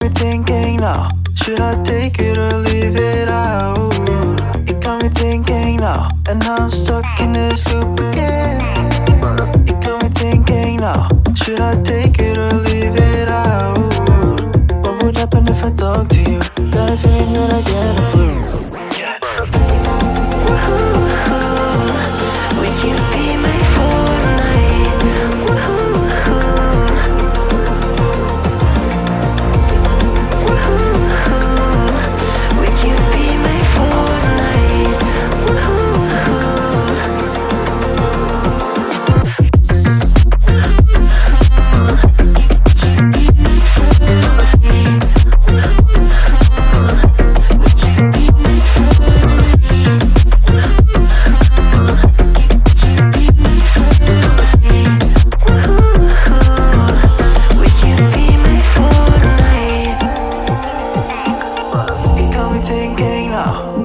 me thinking now, should I take it or leave it out? It got me thinking now, and now I'm stuck in this loop again. It got me thinking now, should I take it or leave it out? What would happen if I talk to you? Got a feeling that I get a clue. Would you be my fortnight? Would you be my fortnight?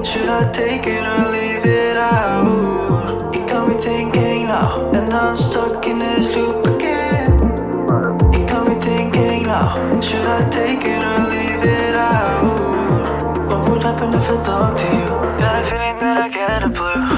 Should I take it or leave it out? It got me thinking now, and now I'm stuck in this loop again. It got me thinking now, should I take it or leave it out? What would happen if I talk to you? Got a feeling that I get a blue.